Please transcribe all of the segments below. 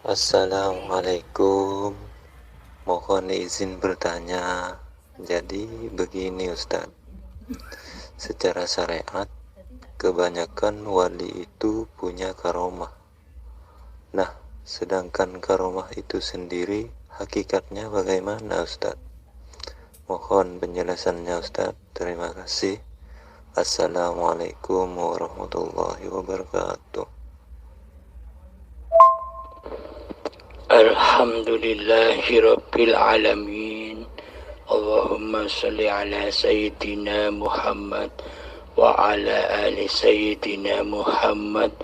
Assalamualaikum, mohon izin bertanya. Jadi begini Ustadz, secara syariat kebanyakan wali itu punya karomah. Nah, sedangkan karomah itu sendiri hakikatnya bagaimana Ustadz? Mohon penjelasannya Ustadz. Terima kasih. Assalamualaikum warahmatullahi wabarakatuh. Alhamdulillahi Rabbil Alamin. Allahumma salli ala Sayyidina Muhammad wa ala ali Sayyidina Muhammad.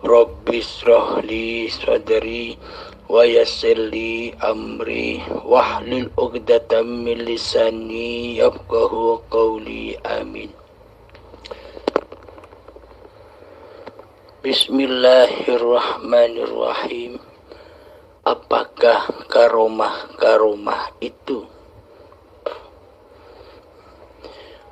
Rabbi israh li sadri wa yassir li amri wahlul 'uqdatam min lisani yafqahu qawli. Amin. Bismillahirrahmanirrahim. Apakah karomah itu?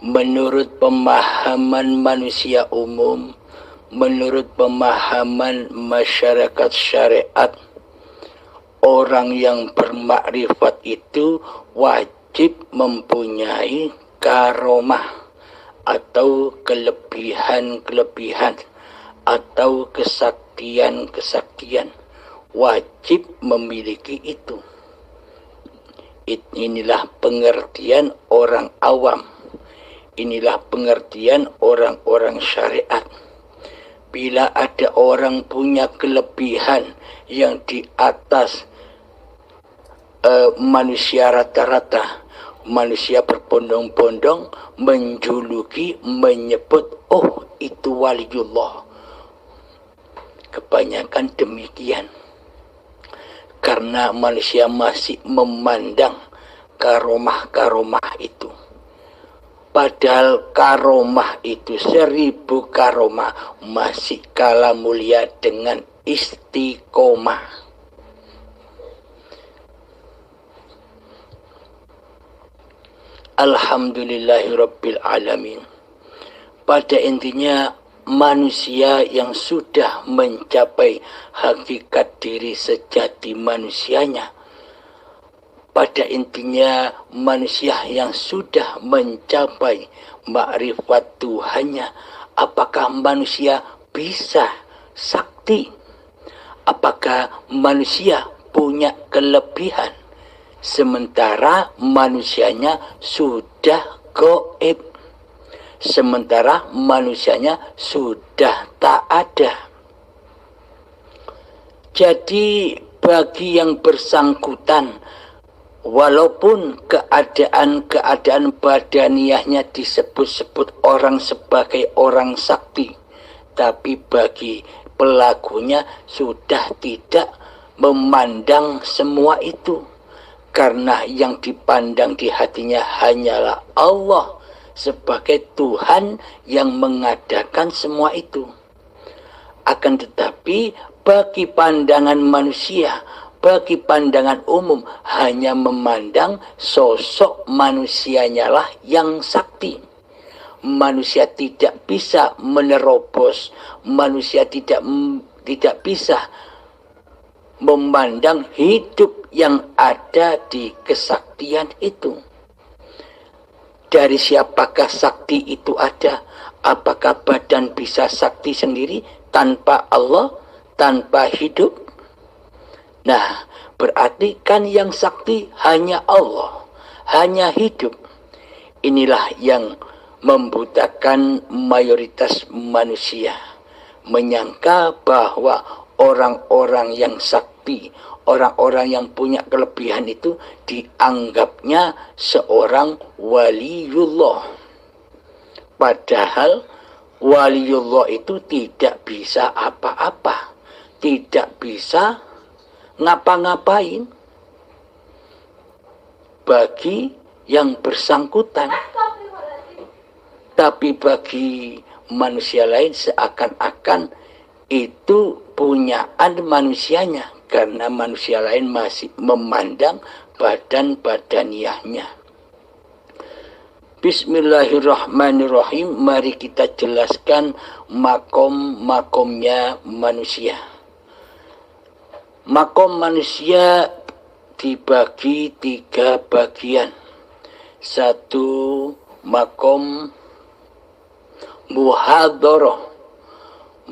Menurut pemahaman manusia umum, menurut pemahaman masyarakat syariat, orang yang bermakrifat itu wajib mempunyai karomah atau kelebihan-kelebihan atau kesaktian-kesaktian. Wajib memiliki itu. Inilah pengertian orang awam. Inilah pengertian orang-orang syariat. Bila ada orang punya kelebihan yang di atas manusia rata-rata, manusia berbondong-bondong menjuluki, menyebut, oh itu waliullah. Kebanyakan demikian. Karena manusia masih memandang karomah-karomah itu. Padahal karomah itu 1000 karomah masih kalah mulia dengan istiqomah. Alhamdulillahirabbil alamin. Pada intinya manusia yang sudah mencapai hakikat diri sejati manusianya, pada intinya manusia yang sudah mencapai makrifat Tuhannya, apakah manusia bisa sakti? Apakah manusia punya kelebihan sementara manusianya sudah gaib? Sementara manusianya sudah tak ada. Jadi bagi yang bersangkutan, walaupun keadaan badaniahnya disebut-sebut orang sebagai orang sakti, tapi bagi pelakunya sudah tidak memandang semua itu. Karena yang dipandang di hatinya hanyalah Allah sebagai Tuhan yang mengadakan semua itu. Akan tetapi bagi pandangan manusia, bagi pandangan umum, hanya memandang sosok manusianya lah yang sakti. Manusia tidak bisa menerobos, manusia tidak bisa memandang hidup yang ada di kesaktian itu. Dari siapakah sakti itu ada? Apakah badan bisa sakti sendiri tanpa Allah, tanpa hidup? Nah, berarti kan yang sakti hanya Allah, hanya hidup. Inilah yang membutakan mayoritas manusia, menyangka bahwa orang-orang yang sakti, orang-orang yang punya kelebihan itu dianggapnya seorang waliullah. Padahal waliullah itu tidak bisa apa-apa, tidak bisa ngapa-ngapain bagi yang bersangkutan. Tapi bagi manusia lain seakan-akan itu punyaan manusianya, karena manusia lain masih memandang badan-badaniahnya. Bismillahirrahmanirrahim. Mari kita jelaskan makom-makomnya manusia. Makom manusia dibagi 3 bagian. Satu, makom muhadharah.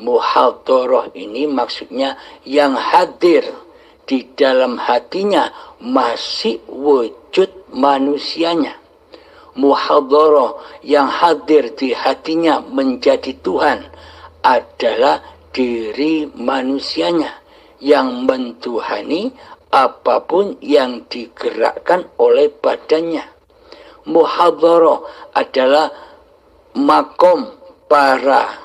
Muhadharah ini maksudnya yang hadir di dalam hatinya masih wujud manusianya. Muhadharah yang hadir di hatinya menjadi Tuhan adalah diri manusianya yang mentuhani apapun yang digerakkan oleh badannya. Muhadharah adalah makom para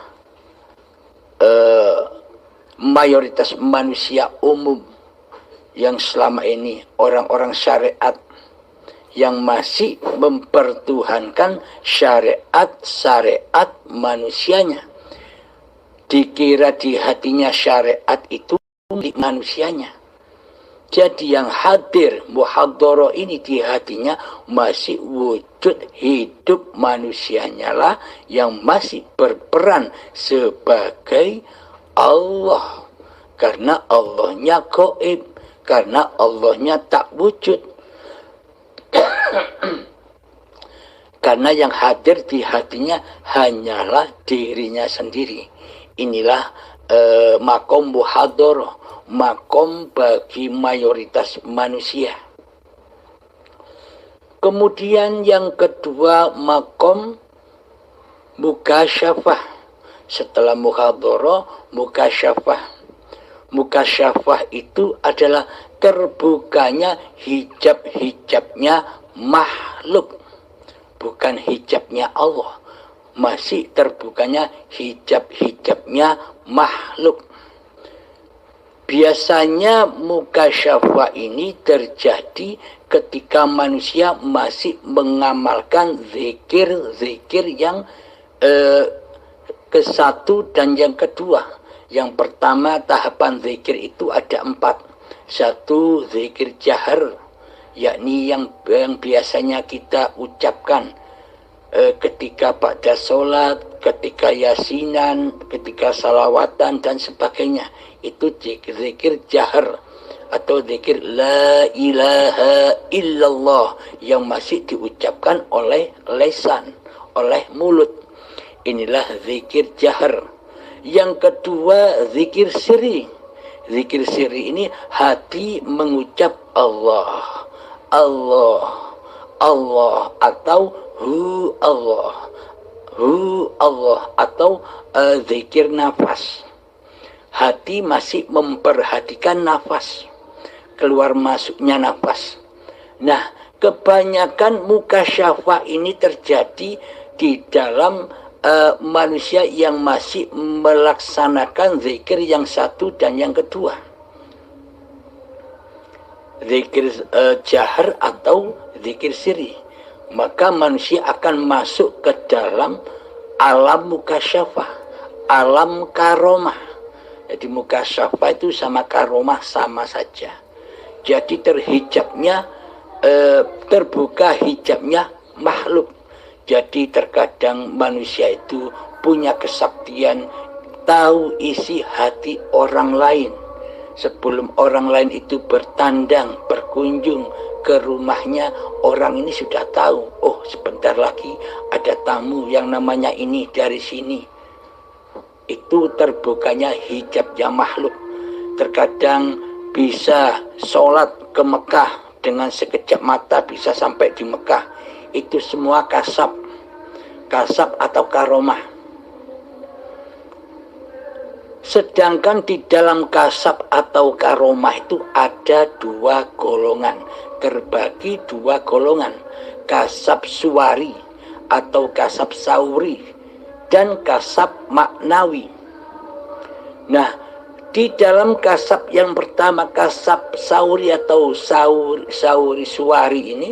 mayoritas manusia umum yang selama ini orang-orang syariat yang masih mempertuhankan syariat manusianya. Dikira di hatinya syariat itu milik manusianya. Jadi yang hadir muhadharah ini di hatinya masih wujud hidup manusianya lah yang masih berperan sebagai Allah. Karena Allahnya gaib, karena Allahnya tak wujud. Karena yang hadir di hatinya hanyalah dirinya sendiri. Inilah makom muhadharah, makom bagi mayoritas manusia. Kemudian yang kedua makom mukasyafah. Setelah muhadharah, mukasyafah. Mukasyafah itu adalah terbukanya hijab-hijabnya makhluk, bukan hijabnya Allah. Masih terbukanya hijab-hijabnya makhluk. Biasanya mukasyafah ini terjadi ketika manusia masih mengamalkan zikir-zikir yang ke-1 dan yang kedua. Yang pertama tahapan zikir itu ada 4. 1, zikir jahar, yakni yang biasanya kita ucapkan ketika pada sholat, ketika yasinan, ketika salawatan dan sebagainya. Itu zikir jahar atau zikir la ilaha illallah yang masih diucapkan oleh lisan, oleh mulut. Inilah zikir jahar. Yang kedua zikir sirri. Zikir sirri ini hati mengucap Allah, Allah, Allah, atau hu Allah, hu Allah, atau zikir nafas. Hati masih memperhatikan nafas, keluar masuknya nafas. Nah, kebanyakan mukasyafah ini terjadi di dalam manusia yang masih melaksanakan zikir yang 1 dan yang kedua. Zikir jahar atau zikir sirri. Maka manusia akan masuk ke dalam alam mukasyafah, alam karomah. Jadi mukasyafah itu sama karomah sama saja. Jadi terhijabnya, terbuka hijabnya makhluk. Jadi terkadang manusia itu punya kesaktian tahu isi hati orang lain. Sebelum orang lain itu bertandang, berkunjung ke rumahnya, orang ini sudah tahu, oh sebentar lagi ada tamu yang namanya ini dari sini. Itu terbukanya hijabnya makhluk. Terkadang bisa sholat ke Mekah dengan sekejap mata bisa sampai di Mekah. Itu semua kasab atau karomah. Sedangkan di dalam kasab atau karomah itu ada 2 golongan, terbagi 2 golongan, kasab suwari atau kasab sauri dan kasab maknawi. Nah, di dalam kasab yang pertama, kasab sauri atau sauri suwari ini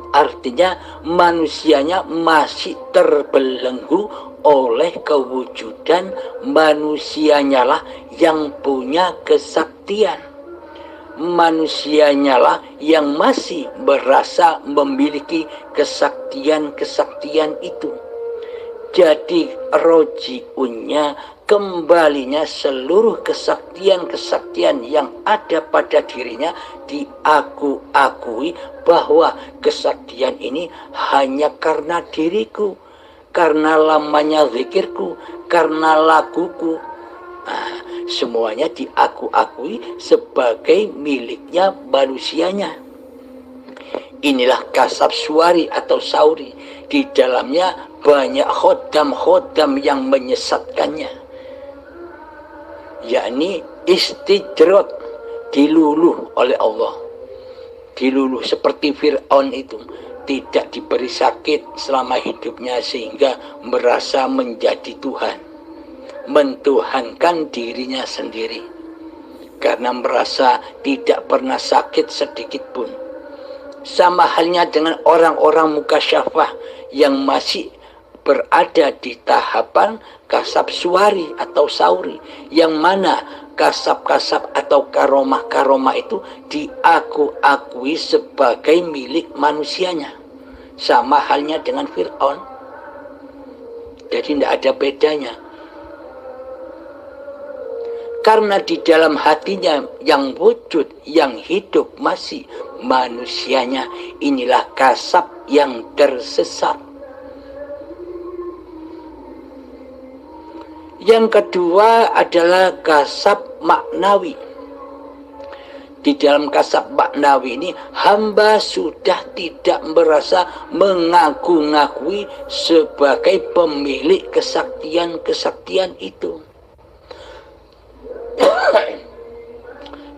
artinya manusianya masih terbelenggu oleh kewujudan manusianya lah yang punya kesaktian. Manusianya lah yang masih berasa memiliki kesaktian-kesaktian itu. Jadi rojiunnya, kembalinya seluruh kesaktian-kesaktian yang ada pada dirinya diakui bahwa kesaktian ini hanya karena diriku, karena lamanya zikirku, karena laguku. Nah, semuanya diakui sebagai miliknya manusianya. Inilah kasab suari atau sauri. Di dalamnya banyak khodam-khodam yang menyesatkannya, yakni istidrot, diluluh oleh Allah. Diluluh seperti Fir'aun itu, tidak diberi sakit selama hidupnya sehingga merasa menjadi Tuhan, mentuhankan dirinya sendiri karena merasa tidak pernah sakit sedikit pun. Sama halnya dengan orang-orang mukasyafah yang masih berada di tahapan kasab suari atau sauri, yang mana kasab-kasab atau karomah-karomah itu diakui sebagai milik manusianya. Sama halnya dengan Fir'aun. Jadi tidak ada bedanya. Karena di dalam hatinya yang wujud, yang hidup masih manusianya, inilah kasab yang tersesat. Yang kedua adalah kasab maknawi. Di dalam kasab maknawi ini, hamba sudah tidak merasa mengaku-ngakui sebagai pemilik kesaktian-kesaktian itu.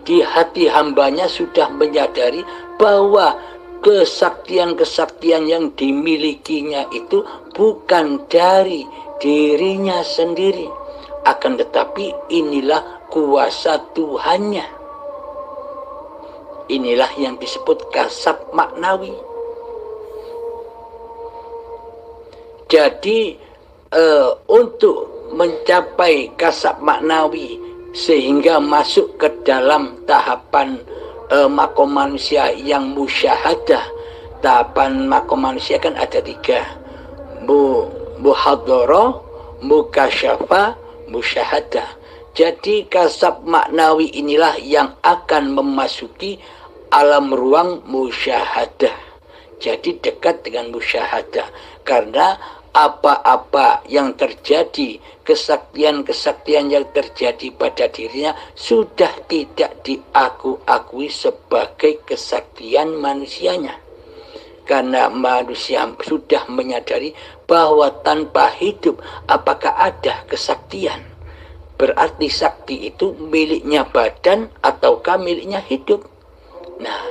Di hati hambanya sudah menyadari bahwa kesaktian-kesaktian yang dimilikinya itu bukan dari dirinya sendiri, akan tetapi inilah kuasa Tuhannya. Inilah yang disebut kasab maknawi. Jadi untuk mencapai kasab maknawi sehingga masuk ke dalam tahapan makom manusia yang musyahadah. Tahapan makom manusia kan ada 3, muhadharah, mukasyafa, musyahadah. Jadi kasab maknawi inilah yang akan memasuki alam ruang musyahadah. Jadi dekat dengan musyahadah, karena apa-apa yang terjadi, kesaktian-kesaktian yang terjadi pada dirinya sudah tidak diakui sebagai kesaktian manusianya. Karena manusia sudah menyadari bahwa tanpa hidup apakah ada kesaktian? Berarti sakti itu miliknya badan ataukah miliknya hidup? Nah,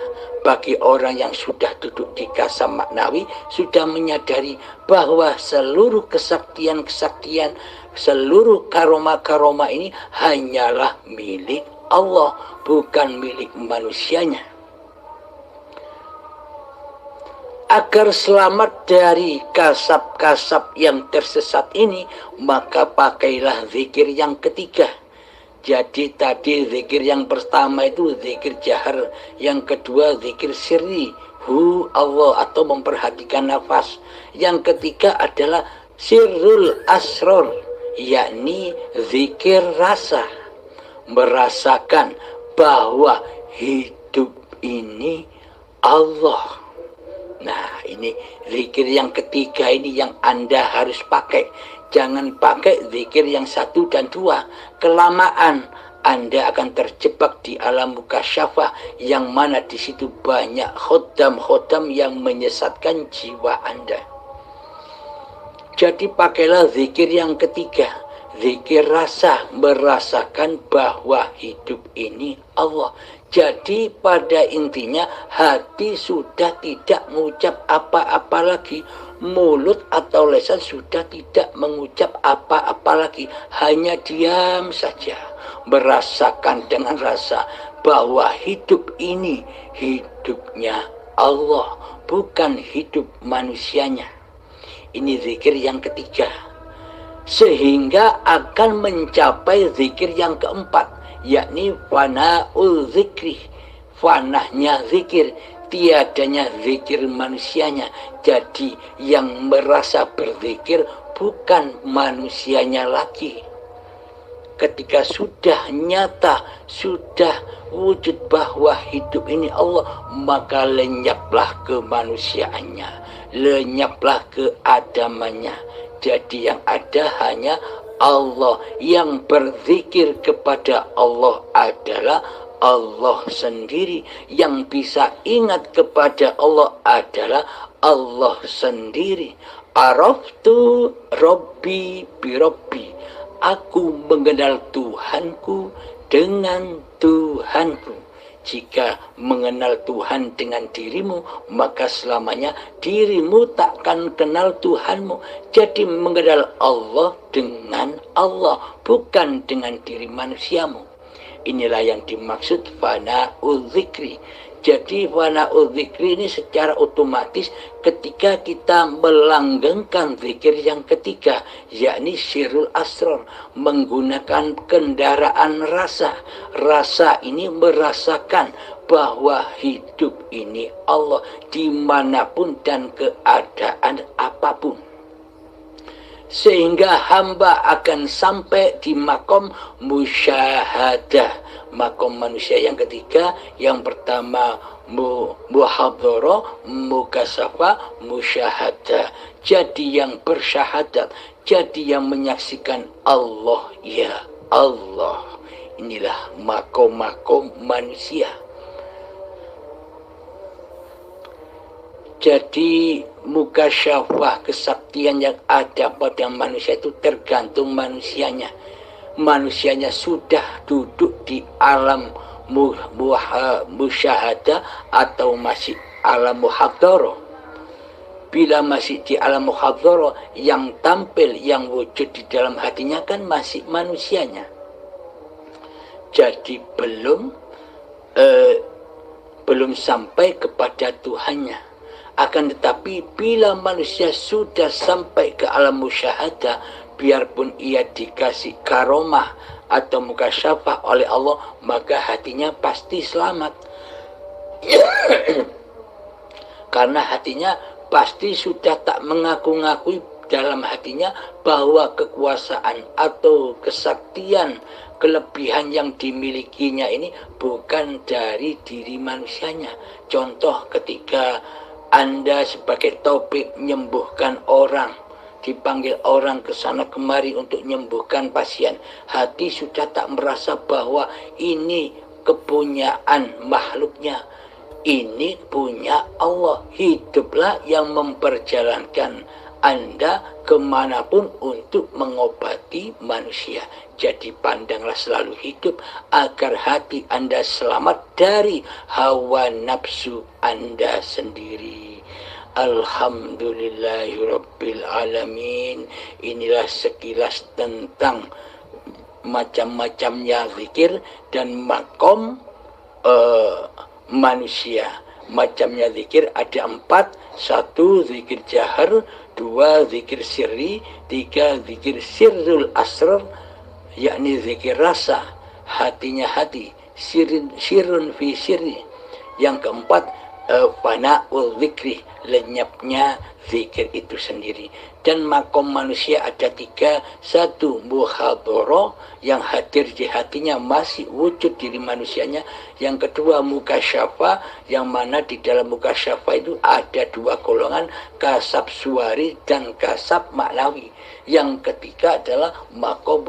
bagi orang yang sudah duduk di kasab maknawi, sudah menyadari bahwa seluruh kesaktian-kesaktian, seluruh karomah-karomah ini hanyalah milik Allah, bukan milik manusianya. Agar selamat dari kasab-kasab yang tersesat ini, maka pakailah zikir yang ketiga. Jadi tadi zikir yang pertama itu zikir jahar, yang kedua zikir sirri, hu Allah atau memperhatikan nafas. Yang ketiga adalah sirrul asror, yakni zikir rasa, merasakan bahwa hidup ini Allah. Nah, ini zikir yang ketiga ini yang Anda harus pakai. Jangan pakai zikir yang 1 dan 2. Kelamaan Anda akan terjebak di alam mukasyafah, yang mana di situ banyak khodam-khodam yang menyesatkan jiwa Anda. Jadi pakailah zikir yang ketiga, zikir rasa, merasakan bahwa hidup ini Allah. Jadi pada intinya hati sudah tidak mengucap apa-apa lagi, mulut atau lisan sudah tidak mengucap apa-apa lagi, hanya diam saja, merasakan dengan rasa bahwa hidup ini hidupnya Allah, bukan hidup manusianya. Ini zikir yang ketiga, sehingga akan mencapai zikir yang keempat, yakni fana'ul zikri, fanahnya zikir, tiadanya zikir manusianya. Jadi yang merasa berzikir bukan manusianya lagi. Ketika sudah nyata, sudah wujud bahwa hidup ini Allah, maka lenyaplah kemanusiaannya, lenyaplah keadamannya. Jadi yang ada hanya Allah. Yang berzikir kepada Allah adalah Allah sendiri. Yang bisa ingat kepada Allah adalah Allah sendiri. Araftu Rabbi bi Rabbi. Aku mengenal Tuhanku dengan Tuhanku. Jika mengenal Tuhan dengan dirimu, maka selamanya dirimu takkan kenal Tuhanmu. Jadi mengenal Allah dengan Allah, bukan dengan diri manusiamu. Inilah yang dimaksud fana'ul dzikri. Jadi fana'ul dzikri ini secara otomatis ketika kita melanggengkan zikir yang ketiga, yakni sirrul asrar, menggunakan kendaraan rasa. Rasa ini merasakan bahwa hidup ini Allah dimanapun dan keadaan apapun. Sehingga hamba akan sampai di makom musyahadah, makom manusia yang ketiga. Yang pertama muhadharah, mukasafah, musyahadah. Jadi yang bersyahadat, jadi yang menyaksikan Allah ya Allah. Inilah makom-makom manusia. Jadi mukasyafah, kesaktian yang ada pada manusia itu tergantung manusianya. Manusianya sudah duduk di alam musyahadah atau masih alam muhadharah. Bila masih di alam muhadharah, yang tampil, yang wujud di dalam hatinya kan masih manusianya. Jadi belum sampai kepada Tuhannya. Akan tetapi bila manusia sudah sampai ke alam musyahadah, biarpun ia dikasih karomah atau mukasyafah oleh Allah, maka hatinya pasti selamat. Karena hatinya pasti sudah tak mengaku-ngakui dalam hatinya bahwa kekuasaan atau kesaktian, kelebihan yang dimilikinya ini bukan dari diri manusianya. Contoh ketika Anda sebagai topik menyembuhkan orang, dipanggil orang ke sana kemari untuk menyembuhkan pasien, hati sudah tak merasa bahwa ini kepunyaan makhluknya, ini punya Allah. Hiduplah yang memperjalankan Anda kemanapun untuk mengobati manusia. Jadi pandanglah selalu hidup agar hati Anda selamat dari hawa nafsu Anda sendiri. Alhamdulillahirabbil alamin. Inilah sekilas tentang macam-macamnya zikir dan makom manusia. Macamnya zikir ada 4. 1 zikir jahar, 2 zikir sirri, 3 zikir sirrul asrar, yakni zikir rasa, hatinya hati, sirrun fi sirri. Yang keempat fana'ul dzikri, lenyapnya zikir itu sendiri. Dan makom manusia ada 3. 1 muhadharah, yang hadir di hatinya masih wujud diri manusianya. Yang kedua mukasyafah, yang mana di dalam mukasyafah itu ada 2 golongan, kasab suari dan kasab maknawi. Yang ketiga adalah makom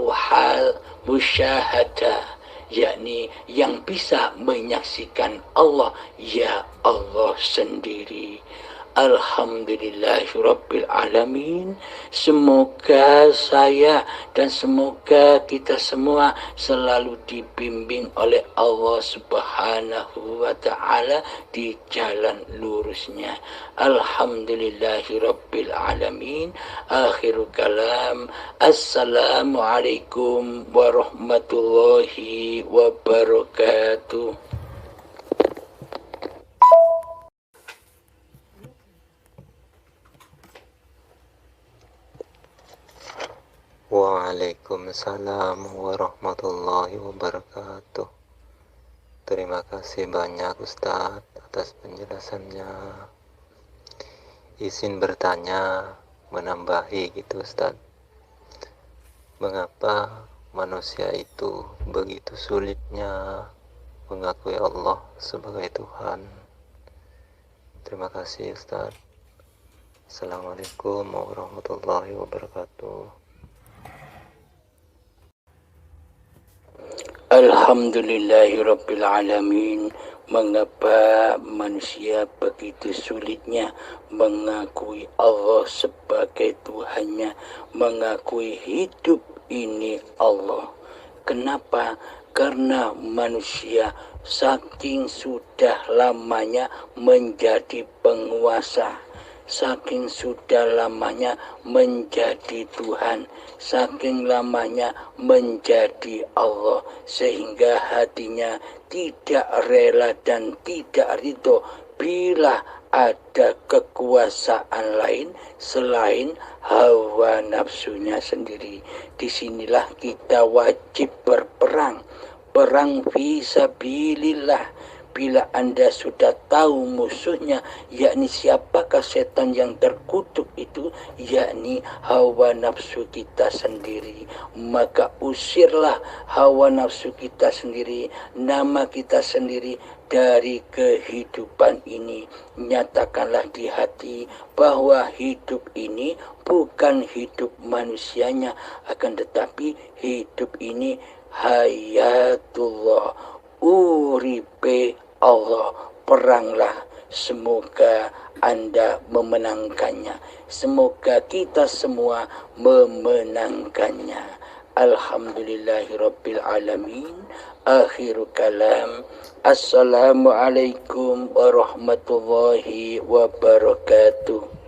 musyahadah, yakni yang bisa menyaksikan Allah ya Allah sendiri. Alhamdulillahirabbil alamin. Semoga saya dan semoga kita semua selalu dibimbing oleh Allah Subhanahu wa taala di jalan lurusnya. Alhamdulillahirabbil alamin. Akhirul kalam. Assalamualaikum warahmatullahi wabarakatuh. Waalaikumsalam warahmatullahi wabarakatuh. Terima kasih banyak Ustadz atas penjelasannya. Izin bertanya, menambahi gitu Ustaz, mengapa manusia itu begitu sulitnya mengakui Allah sebagai Tuhan. Terima kasih Ustaz. Assalamualaikum warahmatullahi wabarakatuh. Alhamdulillahirabbil alamin. Mengapa manusia begitu sulitnya mengakui Allah sebagai Tuhannya, mengakui hidup ini Allah? Kenapa? Karena manusia saking sudah lamanya menjadi penguasa, saking sudah lamanya menjadi Tuhan, saking lamanya menjadi Allah, sehingga hatinya tidak rela dan tidak ridho bila ada kekuasaan lain selain hawa nafsunya sendiri. Disinilah kita wajib berperang, perang fisabilillah. Bila Anda sudah tahu musuhnya, yakni siapakah setan yang terkutuk itu, yakni hawa nafsu kita sendiri, maka usirlah hawa nafsu kita sendiri, nama kita sendiri dari kehidupan ini. Nyatakanlah di hati bahwa hidup ini bukan hidup manusianya, akan tetapi hidup ini hayatullah, uripe Allah. Peranglah, semoga Anda memenangkannya, semoga kita semua memenangkannya. Alhamdulillahirabbil alamin. Akhiru kalam. Assalamualaikum warahmatullahi wabarakatuh.